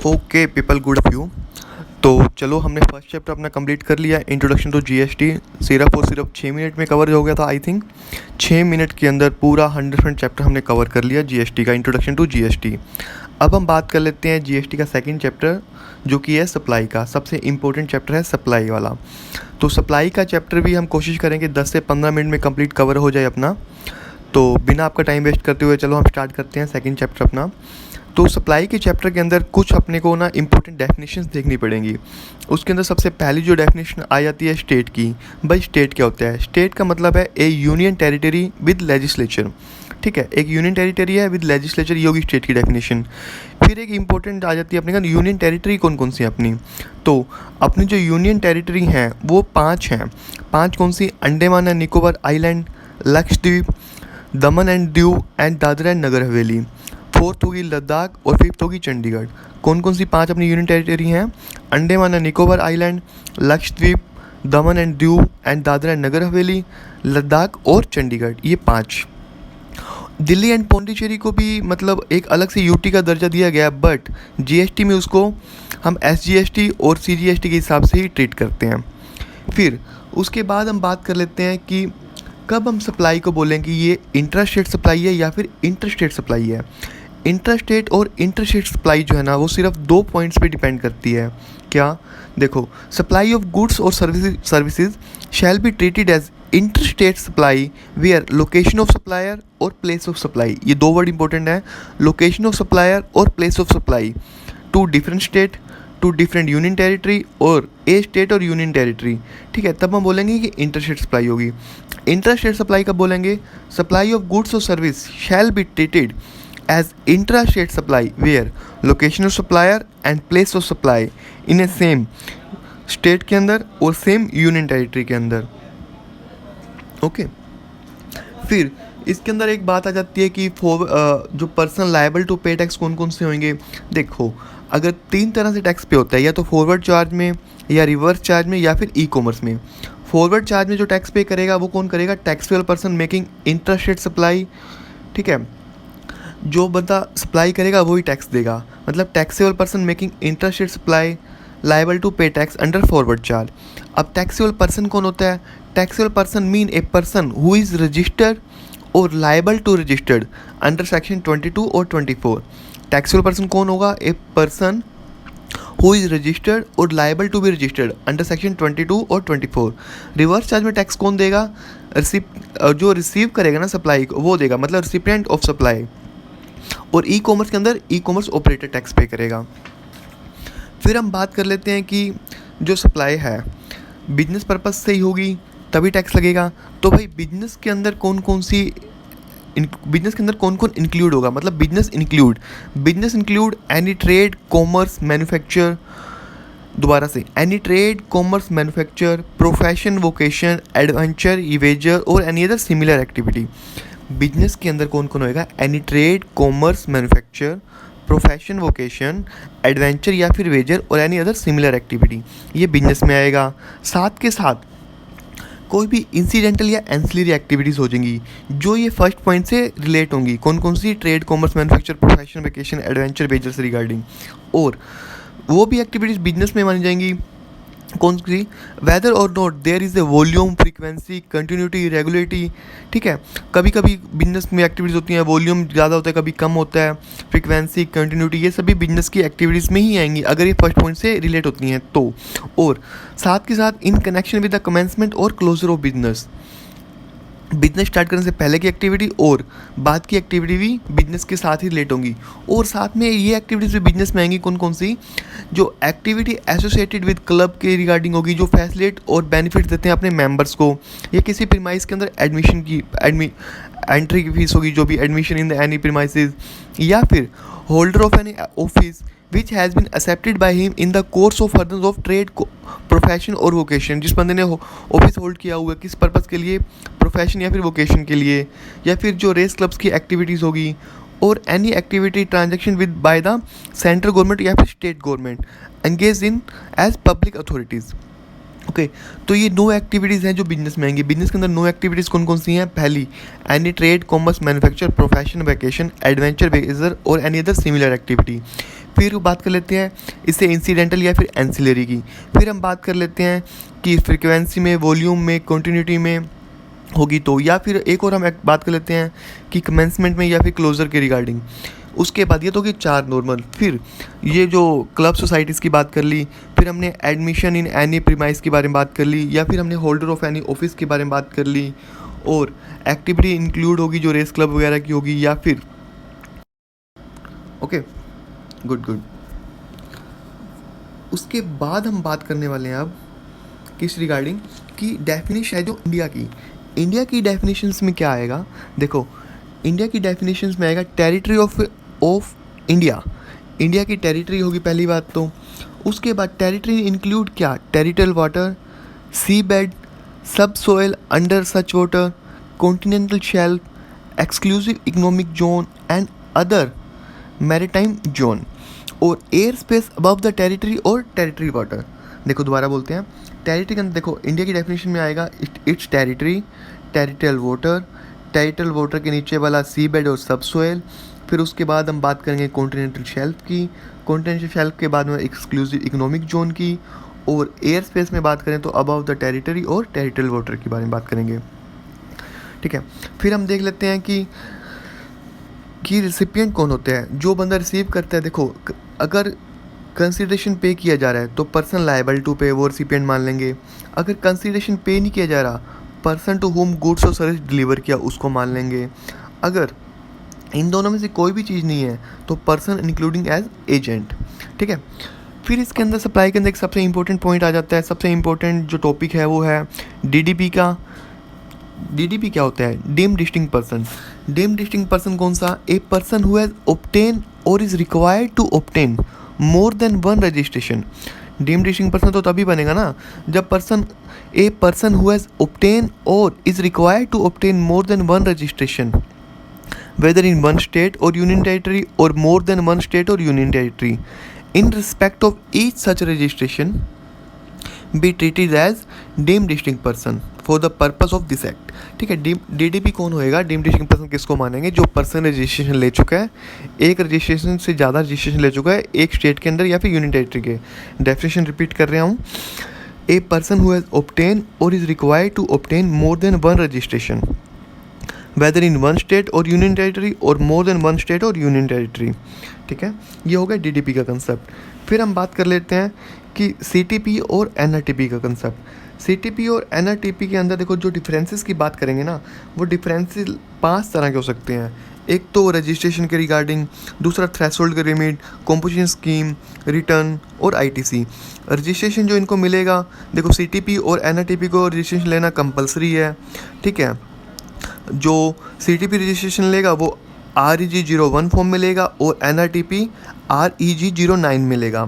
Okay people, good of you. तो चलो, हमने फर्स्ट चैप्टर अपना कंप्लीट कर लिया, इंट्रोडक्शन टू जीएसटी। सिर्फ और सिर्फ 6 मिनट में कवर हो गया था आई थिंक। 6 मिनट के अंदर पूरा 100% चैप्टर हमने कवर कर लिया जीएसटी का, इंट्रोडक्शन टू जीएसटी। अब हम बात कर लेते हैं जीएसटी का सेकंड चैप्टर, जो कि है सप्लाई का। सबसे इम्पोर्टेंट चैप्टर है सप्लाई वाला। तो सप्लाई का चैप्टर भी हम कोशिश करेंगे 10 से 15 मिनट में कंप्लीट कवर हो जाए अपना। तो बिना आपका टाइम वेस्ट करते हुए चलो हम स्टार्ट करते हैं सेकंड चैप्टर अपना। तो सप्लाई के चैप्टर के अंदर कुछ अपने को ना इंपॉर्टेंट डेफिनेशंस देखनी पड़ेंगी। उसके अंदर सबसे पहली जो डेफिनेशन आ जाती है स्टेट की। भाई स्टेट क्या होता है? स्टेट का मतलब है A union territory with legislature. ठीक है, एक यूनियन टेरिटरी है विद लेजिस्लेचर, ये होगी स्टेट की डेफिनेशन। फिर एक इंपॉर्टेंट आ जाती है अपने का यूनियन टेरिटरी कौन कौन सी है अपनी। तो अपनी जो यूनियन टेरिटरी हैं वो 5 हैं। 5 कौन सी? Andaman and Nicobar island, Lakshadweep, Daman and Diu and Dadra and Nagar Haveli. 4th होगी लद्दाख और 5th होगी चंडीगढ़। कौन कौन सी 5 अपनी यूनियन टेरिटरी हैं? Andaman and Nicobar island, Lakshadweep, Daman and Diu and Dadra and Nagar Haveli, Ladakh और चंडीगढ़, ये 5। दिल्ली एंड पौंडीचेरी को भी मतलब एक अलग से यूटी का दर्जा दिया गया, बट जीएसटी में उसको हम एसजीएसटी और सीजीएसटी के हिसाब से ही ट्रीट करते हैं। फिर उसके बाद हम बात कर लेते हैं कि कब हम सप्लाई को बोलेंगे ये इंट्रा स्टेट सप्लाई है या फिर इंटर स्टेट सप्लाई है। इंटर स्टेट और इंटर स्टेट सप्लाई जो है ना, वो सिर्फ 2 पॉइंट्स पे डिपेंड करती है। क्या? देखो, सप्लाई ऑफ गुड्स और services shall be treated as inter state supply where location of supplier और प्लेस ऑफ सप्लाई, ये 2 वर्ड इंपॉर्टेंट है, लोकेशन ऑफ सप्लायर और place of supply, two different state, two different union territory और a state और union territory. ठीक है, तब हम बोलेंगे कि इंटर स्टेट सप्लाई होगी। इंटर स्टेट सप्लाई कब बोलेंगे? सप्लाई ऑफ गुड्स और service shell be treated as intra state supply where location of supplier and place of supply in a same state के अंदर और सेम यूनियन टेरिटरी के अंदर। Okay फिर इसके अंदर एक बात आ जाती है कि जो person liable to pay tax कौन कौन से होंगे। देखो, अगर 3 तरह से टैक्स पे होता है, या तो फॉरवर्ड चार्ज में, या रिवर्स चार्ज में, या फिर ई कॉमर्स में। फॉरवर्ड चार्ज में जो टैक्स पे करेगा वो कौन करेगा? Taxable person making intra state supply. ठीक है, जो बंदा सप्लाई करेगा वही टैक्स देगा, मतलब taxable person making intra state supply liable to pay tax under forward charge. अब टैक्सेबल पर्सन कौन होता है? Taxable person mean a person who is registered और liable to registered under section 22 और 24। टैक्सेबल पर्सन कौन होगा? A person who is registered और liable to be registered under section 22 और 24। रिवर्स चार्ज में टैक्स कौन देगा? जो रिसीव करेगा ना सप्लाई को, वो देगा, मतलब रिसिपिएंट ऑफ सप्लाई। और ई कॉमर्स के अंदर ई कॉमर्स ऑपरेटर टैक्स पे करेगा। फिर हम बात कर लेते हैं कि जो सप्लाई है बिजनेस पर्पस से ही होगी तभी टैक्स लगेगा। तो भाई बिजनेस के अंदर कौन कौन इंक्लूड होगा? मतलब business include any trade, commerce, manufacture, दोबारा से any trade, commerce, manufacture, profession, vocation, adventure, wager और any other similar activity. Business के अंदर कौन कौन होएगा? Any trade, commerce, manufacture, profession, vocation, adventure या फिर वेजर और एनी अदर सिमिलर एक्टिविटी, ये बिजनेस में आएगा। साथ के साथ कोई भी इंसिडेंटल या एंसिलरी एक्टिविटीज़ हो जाएंगी जो ये फर्स्ट पॉइंट से रिलेट होंगी। कौन कौन सी? Trade, commerce, manufacture, profession, vocation, adventure, wager से रिगार्डिंग। और वो भी एक्टिविटीज़ बिजनेस में मानी जाएंगी। कौन सी? वेदर और not there is a volume, frequency, continuity, regularity. ठीक है, कभी कभी बिजनेस में एक्टिविटीज़ होती हैं, वॉल्यूम ज़्यादा होता है, कभी कम होता है, फ्रीक्वेंसी, कंटिन्यूटी, ये सभी बिजनेस की एक्टिविटीज़ में ही आएंगी अगर ये फर्स्ट पॉइंट से रिलेट होती हैं तो। और साथ के साथ in connection with the commencement और क्लोजर ऑफ बिजनेस स्टार्ट करने से पहले की एक्टिविटी और बाद की एक्टिविटी भी बिजनेस के साथ ही रिलेट होंगी। और साथ में ये एक्टिविटीज़ भी बिजनेस में आएंगी। कौन कौन सी? जो एक्टिविटी एसोसिएटेड विद क्लब के रिगार्डिंग होगी, जो फैसिलिटेट और बेनिफिट देते हैं अपने मेंबर्स को, या किसी प्रीमाइस के अंदर एडमिशन की एंट्री की फीस होगी, जो भी admission in the any premises, या फिर holder of any office which has been accepted by him in the course of further of trade, profession और वोकेशन। जिस बंदे ने ऑफिस होल्ड किया हुआ है किस पर्पज़ के लिए? प्रोफेशन या फिर वोकेशन के लिए। या फिर जो रेस क्लब्स की एक्टिविटीज़ होगी, और any activity transaction with by the central government या फिर state government engage in as public authorities. Okay, तो ये 9 एक्टिविटीज़ हैं जो बिजनेस में आएंगी। बिजनेस के अंदर 9 एक्टिविटीज़ कौन कौन सी हैं? पहली, any trade, commerce, manufacture, profession, vacation, adventure, wager और एनी अदर सिमिलर एक्टिविटी। फिर बात कर लेते हैं इससे इंसिडेंटल या फिर एंसिलरी की। फिर हम बात कर लेते हैं कि फ्रीक्वेंसी में, वॉल्यूम में, कंटिन्यूटी में होगी तो, या फिर एक और हम एक बात कर लेते हैं कि कमेंसमेंट में या फिर क्लोजर के रिगार्डिंग। उसके बाद ये तो कि 4 नॉर्मल। फिर ये जो क्लब सोसाइटीज़ की बात कर ली, फिर हमने एडमिशन इन एनी प्रीमाइस के बारे में बात कर ली, या फिर हमने होल्डर ऑफ एनी ऑफिस के बारे में बात कर ली, और एक्टिविटी इंक्लूड होगी जो रेस क्लब वगैरह की होगी, या फिर ओके गुड। उसके बाद हम बात करने वाले हैं अब किस रिगार्डिंग कि डेफिनेशन है जो इंडिया की डेफिनेशंस में क्या आएगा। देखो, इंडिया की डेफिनेशंस में आएगा टेरिटरी ऑफ इंडिया की टेरिटरी होगी पहली बात तो। उसके बाद टेरिटरी इंक्लूड क्या, territorial water, seabed, subsoil under such water, continental shelf, exclusive economic zone and other maritime zone, और airspace above the territory और टेरिटरी वाटर। देखो दोबारा बोलते हैं, टेरिटरी के अंदर देखो इंडिया की डेफिनेशन में आएगा इट्स टेरिटरी, टेरिटोरियल वाटर के नीचे वाला सी बेड और सब सोयल। फिर उसके बाद हम बात करेंगे कॉन्टिनेंटल शेल्फ की, कॉन्टिनेंटल शेल्फ के बाद में एक्सक्लूसिव इकोनॉमिक जोन की, और एयर स्पेस में बात करें तो अबव द टेरिटरी और टेरिटोरियल वाटर के बारे में बात करेंगे। ठीक है, फिर हम देख लेते हैं कि रिसिपिएंट कौन होते हैं, जो बंदा रिसीव करता है। देखो, अगर कंसिडरेशन पे किया जा रहा है तो पर्सन लायबल टू पे, वो रिसिपिएंट मान लेंगे। अगर कंसिडरेशन पे नहीं किया जा रहा, पर्सन टू होम गुड्स और सर्विस डिलीवर किया उसको मान लेंगे। अगर इन दोनों में से कोई भी चीज़ नहीं है तो पर्सन इंक्लूडिंग एज एजेंट। ठीक है, फिर इसके अंदर सप्लाई के अंदर एक सबसे इंपॉर्टेंट पॉइंट आ जाता है। सबसे इंपॉर्टेंट जो टॉपिक है वो है डीडीपी का। डीडीपी क्या होता है, deemed distinct person. Deemed distinct person कौन सा, a person who has obtain और is required to obtain more than one registration. Deemed distinct person तो तभी बनेगा ना जब a person who has obtain और is required to obtain more than one registration, whether in one state or union territory or more than one state or union territory, in respect of each such registration be treated as deemed distinct person for the purpose of this act। ठीक है, DDP कौन होएगा, deemed distinct person किसको मानेंगे, जो person registration ले चुका है, एक रजिस्ट्रेशन से ज़्यादा रजिस्ट्रेशन ले चुका है एक स्टेट के अंदर या फिर यूनियन टेरिटरी के। डेफिनेशन रिपीट कर रहा हूँ, a person who has obtain और is required to obtain more than one registration, whether in one state or union territory or more than one state or union territory। ठीक है, ये हो गया डीडीपी का कंसेप्ट। फिर हम बात कर लेते हैं कि सीटीपी और एनआरटीपी का कंसेप्ट। सीटीपी और एनआरटीपी के अंदर देखो जो डिफरेंसेस की बात करेंगे ना, वो डिफरेंसेस 5 तरह के हो सकते हैं। एक तो रजिस्ट्रेशन के रिगार्डिंग, दूसरा थ्रेशोल्ड के लिमिट, कॉम्पोजिशन स्कीम, रिटर्न और आईटीसी। रजिस्ट्रेशन जो इनको मिलेगा, देखो सीटीपी और एनआरटीपी को रजिस्ट्रेशन लेना कंपलसरी है। ठीक है, जो सीटीपी रजिस्ट्रेशन लेगा वो REG01 फॉर्म में लेगा और एनआरटीपी REG09 में लेगा।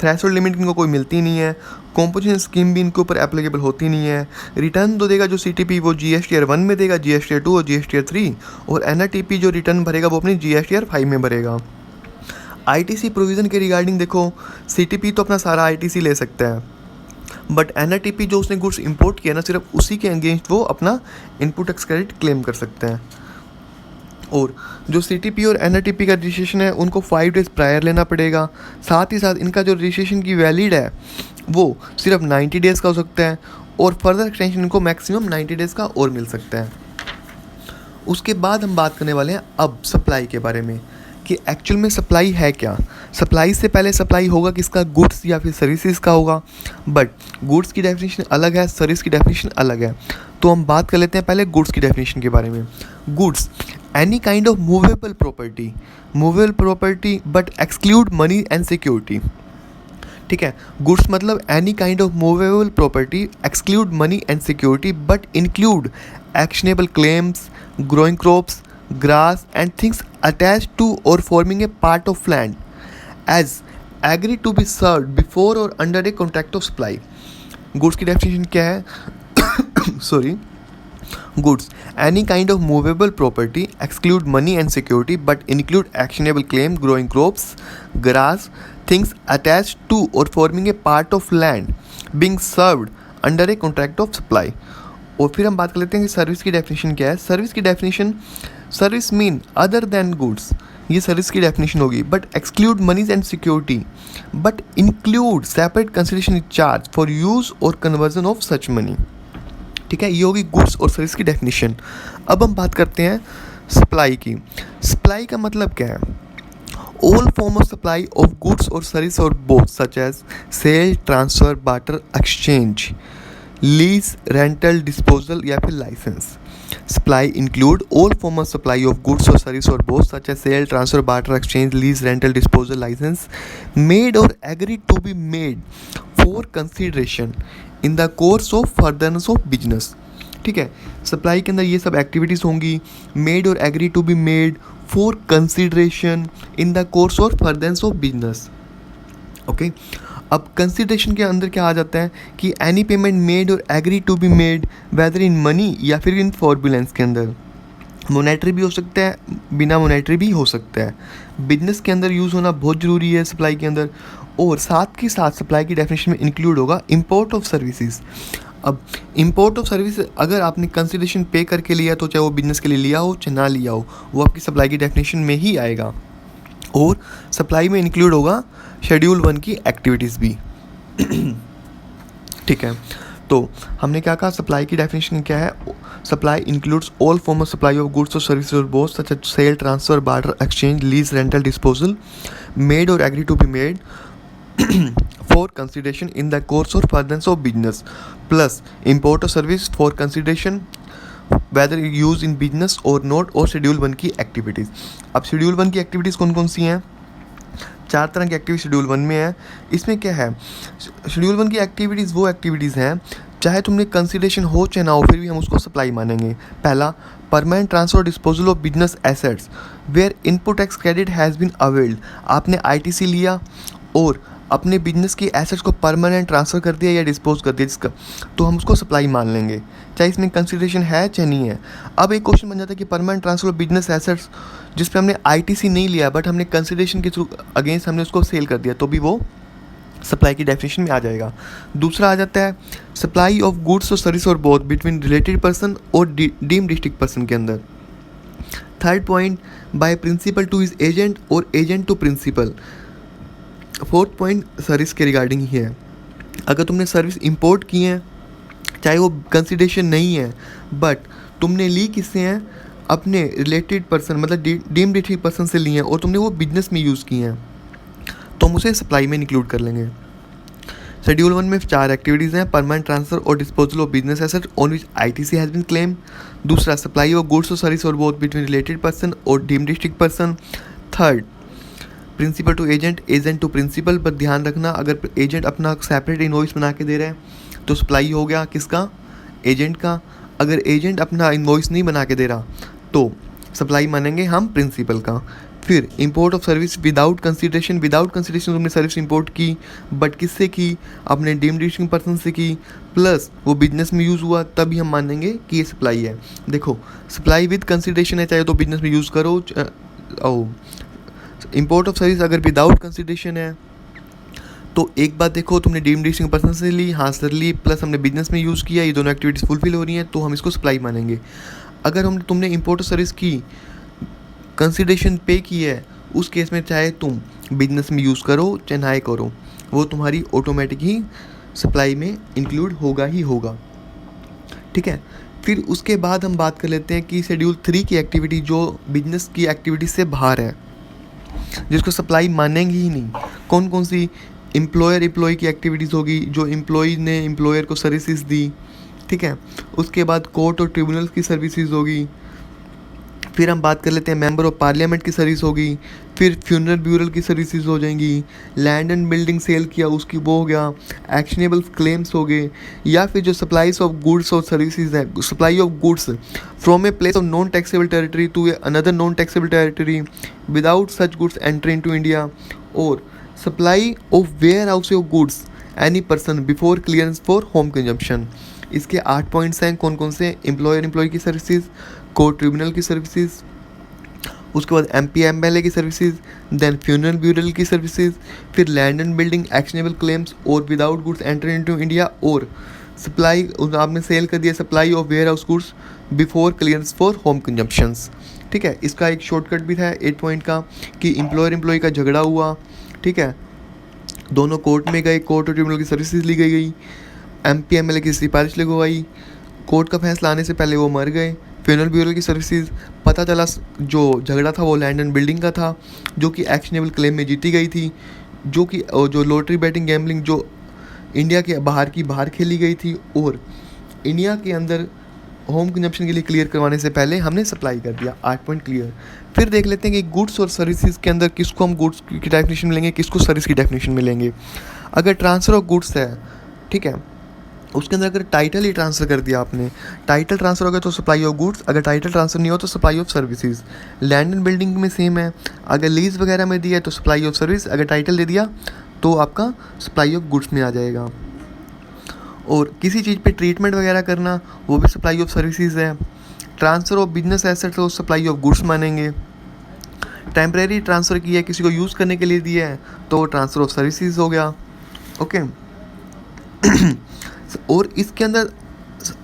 थ्रेशोल्ड लिमिट इनको कोई मिलती नहीं है, कॉम्पोजिशन स्कीम भी इनके ऊपर एप्लीकेबल होती नहीं है। रिटर्न तो देगा जो सीटीपी वो GSTR 1 में देगा, GSTR 2 और GSTR 3, और एनआरटीपी जो रिटर्न भरेगा वो अपनी GSTR 5 में भरेगा। आईटीसी प्रोविज़न के रिगार्डिंग देखो, सीटीपी तो अपना सारा आईटीसी ले सकता है, बट एनआरटीपी जो उसने गुड्स इंपोर्ट किया ना, सिर्फ उसी के अगेंस्ट वो अपना इनपुट टैक्स क्रेडिट क्लेम कर सकते हैं। और जो सीटीपी और एनआरटीपी का रजिस्ट्रेशन है उनको 5 डेज़ प्रायर लेना पड़ेगा। साथ ही साथ इनका जो रजिस्ट्रेशन की वैलिड है वो सिर्फ 90 डेज़ का हो सकता है, और फर्दर एक्सटेंशन इनको मैक्सिमम 90 डेज़ का और मिल सकता है। उसके बाद हम बात करने वाले हैं अब सप्लाई के बारे में कि एक्चुअल में सप्लाई है क्या। सप्लाई से पहले सप्लाई होगा किसका, गुड्स या फिर सर्विसेज का होगा, बट गुड्स की डेफिनेशन अलग है, सर्विस की डेफिनेशन अलग है। तो हम बात कर लेते हैं पहले गुड्स की डेफिनेशन के बारे में। Goods any kind of movable property but exclude money and security. ठीक है, गुड्स मतलब any kind of movable property exclude money and security but include actionable claims, growing crops, grass and things attached to or forming a part of land as agreed to be served before or under a contract of supply। goods की definition क्या है sorry, goods any kind of movable property exclude money and security but include actionable claim, growing crops, grass, things attached to or forming a part of land being served under a contract of supply। और फिर हम बात कर लेते हैं कि service की definition क्या है। सर्विस की definition service mean other than goods, ये सर्विस की डेफिनेशन होगी. But exclude monies and security, but include separate consideration charge for use और कन्वर्जन ऑफ सच मनी. ठीक है, ये होगी गुड्स और सर्विस की डेफिनेशन. अब हम बात करते हैं सप्लाई की. सप्लाई का मतलब क्या है? All form of supply of goods और सर्विस और both such as sale, transfer, barter, exchange, lease, rental, disposal या फिर licence. Supply include all form of supply of goods और सर्विस और both such as sale, transfer, barter, exchange, lease, rental, disposal, licence made और agree to be made for consideration in the course of furtherance of business. ठीक है, supply के अंदर ये सब activities होंगी. मेड और agree to be made for consideration in the course और फर्दरनेस ऑफ बिजनेस. ओके, अब कंसिडरेशन के अंदर क्या आ जाता है कि एनी पेमेंट मेड और agree to be made whether in money या फिर इन फॉर्बुलेंस के अंदर. मोनेटरी भी हो सकता है, बिना मोनेटरी भी हो सकता है. बिजनेस के अंदर यूज़ होना बहुत ज़रूरी है सप्लाई के अंदर. और साथ के साथ सप्लाई की डेफिनेशन में इंक्लूड होगा इंपोर्ट ऑफ सर्विसेज. अब इंपोर्ट ऑफ सर्विस अगर आपने कंसिडरेशन पे करके लिया तो चाहे वो बिजनेस के लिए लिया हो चाहे ना लिया हो, वो आपकी सप्लाई की डेफिनेशन में ही आएगा. और सप्लाई में इंक्लूड होगा शेड्यूल 1 की एक्टिविटीज़ भी. ठीक है, तो हमने क्या कहा, सप्लाई की डेफिनेशन क्या है? Supply includes all form of supply of goods और सर्विसेज और both such as sale, transfer, barter, exchange, lease, rental, disposal made और agree to be made for consideration in the course or furtherance of business, plus import of service for consideration whether used in business or not, और schedule 1 की activities. अब schedule 1 की activities कौन कौन सी हैं? 4 तरह की एक्टिविटी शेड्यूल 1 में है. इसमें क्या है? शेड्यूल 1 की एक्टिविटीज़ वो एक्टिविटीज़ हैं चाहे तुमने कंसिडरेशन हो चाहे ना हो फिर भी हम उसको सप्लाई मानेंगे. पहला, permanent transfer disposal of business assets where input tax credit has been availed. आपने आईटीसी लिया और अपने बिजनेस की एसेट्स को परमानेंट ट्रांसफ़र कर दिया या डिस्पोज कर दिया जिसका, तो हम उसको सप्लाई मान लेंगे चाहे इसमें कंसिडरेशन है चाहे नहीं है. अब एक क्वेश्चन बन जाता है कि permanent transfer of business assets जिस पे हमने आईटीसी नहीं लिया बट हमने कंसिडरेशन के थ्रू अगेंस्ट हमने उसको सेल कर दिया तो भी वो सप्लाई की डेफिनेशन में आ जाएगा. दूसरा आ जाता है सप्लाई ऑफ गुड्स और सर्विस और बोथ बिटवीन रिलेटेड पर्सन और डीम डिस्ट्रिक्ट पर्सन के अंदर. Third point, by principal to is agent और agent to principal. Fourth point service के रिगार्डिंग ही है. अगर तुमने सर्विस इंपोर्ट की है चाहे वो कंसिडरेशन नहीं है बट तुमने ली किससे हैं? अपने रिलेटेड पर्सन मतलब डीम डिस्ट्रिक्ट पर्सन से ली हैं और तुमने वो बिजनेस में यूज़ की हैं तो हम उसे सप्लाई में इंक्लूड कर लेंगे. शेड्यूल 1 में 4 एक्टिविटीज़ हैं. परमानेंट ट्रांसफर और disposal of business asset on which ITC has been claim. दूसरा, सप्लाई ऑफ गुड्स और सर्विस और बोथ बिटवीन रिलेटेड पर्सन और deem district person. Third, principal to agent, agent to principal. पर ध्यान रखना अगर एजेंट अपना सेपरेट इनवॉइस बना के दे रहे हैं तो सप्लाई हो गया किसका? एजेंट का. अगर एजेंट अपना इनवॉइस नहीं बना के दे रहा तो सप्लाई मानेंगे हम प्रिंसिपल का. फिर import of service without consideration. Without consideration तुमने सर्विस इंपोर्ट की बट किससे की? अपने डीम्ड डिस्ट्रिक्ट पर्सन से की प्लस वो बिजनेस में यूज़ हुआ तभी हम मानेंगे कि ये सप्लाई है. देखो, सप्लाई विद कंसिडरेशन है चाहे तो बिजनेस में यूज़ करो. इंपोर्ट ऑफ सर्विस अगर विदाउट कंसिडरेशन है तो एक बात देखो, तुमने डीम्ड डिस्ट्रिक्ट पर्सन से ली, हाँ सर ली, प्लस हमने बिजनेस में यूज़ किया, ये दोनों एक्टिविटीज़ फुलफिल हो रही हैं तो हम इसको सप्लाई मानेंगे. अगर तुमने इंपोर्ट ऑफ सर्विस की, कंसिडरेशन पे की है, उस केस में चाहे तुम बिजनेस में यूज़ करो चाहे ना करो वो तुम्हारी ऑटोमेटिक ही सप्लाई में इंक्लूड होगा ही होगा. ठीक है, फिर उसके बाद हम बात कर लेते हैं कि शेड्यूल 3 की एक्टिविटी जो बिजनेस की एक्टिविटी से बाहर है जिसको सप्लाई मानेंगे ही नहीं. कौन कौन सी? एम्प्लॉयर एम्प्लॉय की एक्टिविटीज़ होगी जो एम्प्लॉय ने एम्प्लॉयर को सर्विसेज दी. ठीक है, उसके बाद कोर्ट और ट्रिब्यूनल की सर्विसेज होगी. फिर हम बात कर लेते हैं मेंबर ऑफ पार्लियामेंट की सर्विस होगी. फिर फ्यूनरल ब्यूरल की सर्विसेज हो जाएंगी. लैंड एंड बिल्डिंग सेल किया उसकी वो हो गया. एक्शनेबल क्लेम्स हो गए. या फिर जो सप्लाईज ऑफ गुड्स और सर्विसेज है, supply of goods from a place of non taxable territory to another non taxable territory without such goods entry into India. और supply of warehouse of goods any person before clearance for home consumption. इसके 8 points हैं. कौन कौन से? Employer employee की services, court tribunal की services, उसके बाद एमपी एमएलए की सर्विसेज, देन फ्यूनरल ब्यूरल की सर्विसेज, फिर land and building, actionable claims और without goods entry into India. और सप्लाई आपने सेल कर दिया, supply of warehouse goods before clearance for home consumptions. ठीक है। इसका एक शॉर्टकट भी था 8 पॉइंट का कि एम्प्लॉयर एम्प्लॉय का झगड़ा हुआ, ठीक है, दोनों कोर्ट में गए, कोर्ट और ट्रिब्यूनल की सर्विसेज ली गई, MP MLA की सिफारिश लगवाई, कोर्ट का फैसला आने से पहले वो मर गए, फ्यूनरल ब्यूरो की सर्विसेज, पता चला जो झगड़ा था वो लैंड एंड बिल्डिंग का था, जो कि एक्शनेबल क्लेम में जीती गई थी, जो लॉटरी बैटिंग गैम्बलिंग जो इंडिया के बाहर खेली गई थी, और इंडिया के अंदर होम कंजप्शन के लिए क्लियर करवाने से पहले हमने सप्लाई कर दिया। 8 पॉइंट क्लियर। फिर देख लेते हैं कि गुड्स और सर्विसेज के अंदर किसको हम गुड्स की डेफिनेशन मिलेंगे, किसको सर्विस की डेफिनेशन मिलेंगे। अगर ट्रांसफ़र ऑफ गुड्स है, ठीक है, उसके अंदर अगर टाइटल ही ट्रांसफ़र कर दिया आपने, टाइटल ट्रांसफ़र हो गया तो सप्लाई ऑफ गुड्स, अगर टाइटल ट्रांसफ़र नहीं हो तो supply of services. Land and building में सेम है, अगर लीज वगैरह में दिया है तो सप्लाई ऑफ सर्विस, अगर टाइटल दे दिया तो आपका सप्लाई ऑफ गुड्स में आ जाएगा। और किसी चीज़ पे ट्रीटमेंट वगैरह करना वो भी सप्लाई ऑफ सर्विसेज है। ट्रांसफ़र ऑफ बिजनेस एसेट तो सप्लाई ऑफ गुड्स मानेंगे। टेम्परेरी ट्रांसफ़र किया है, किसी को यूज़ करने के लिए दिया है तो ट्रांसफ़र ऑफ सर्विसेज हो गया। ओके। और इसके अंदर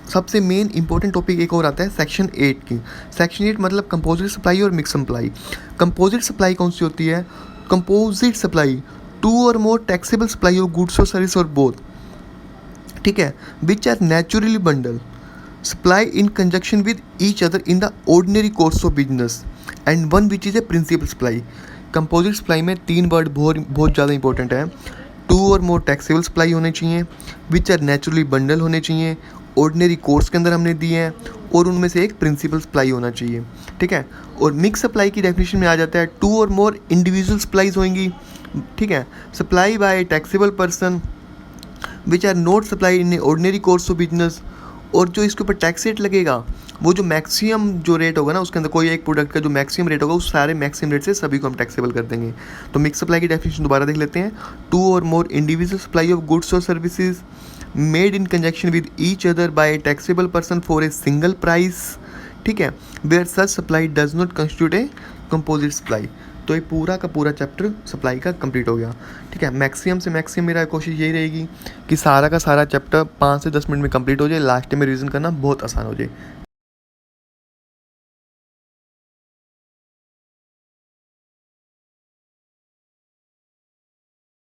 सबसे मेन इंपॉर्टेंट टॉपिक एक और आता है सेक्शन 8 की। सेक्शन 8 मतलब कंपोजिट सप्लाई और मिक्स सप्लाई। कंपोजिट सप्लाई कौन सी होती है? कंपोजिट सप्लाई 2 और more taxable supply of goods और सर्विस और बोथ, ठीक है, which are naturally bundle supply in conjunction with each other in the ordinary course of business and one which is a principal supply. Composite supply में 3 word बहुत ज़्यादा important है। 2 और more taxable supply होने चाहिए, विच are naturally bundle होने चाहिए, ordinary course के अंदर हमने दिए हैं, और उनमें से एक प्रिंसिपल सप्लाई होना चाहिए, ठीक है। और मिक्स सप्लाई की डेफिनेशन में आ जाता है 2 और मोर इंडिविजुअल सप्लाईज होंगी, ठीक है, supply by taxable person which are not supply in ordinary course of business. और जो इसके ऊपर टैक्स रेट लगेगा वो जो मैक्सिमम जो रेट होगा ना, उसके अंदर कोई एक प्रोडक्ट का जो मैक्सिमम रेट होगा उस सारे मैक्सिमम रेट से सभी को हम टैक्सेबल कर देंगे। तो मिक्स सप्लाई की डेफिनेशन दोबारा देख लेते हैं। 2 और more individual supply of goods और services made in conjunction with each other by a taxable person for a single price, ठीक है, where such supply does not constitute a composite supply. तो ये पूरा का पूरा चैप्टर सप्लाई का complete हो गया, ठीक है। मैक्सिमम से मैक्सिमम मेरा कोशिश यही रहेगी कि सारा का सारा चैप्टर 5 से 10 मिनट में कंप्लीट हो जाए, लास्ट में रिवीजन करना बहुत आसान हो जाए।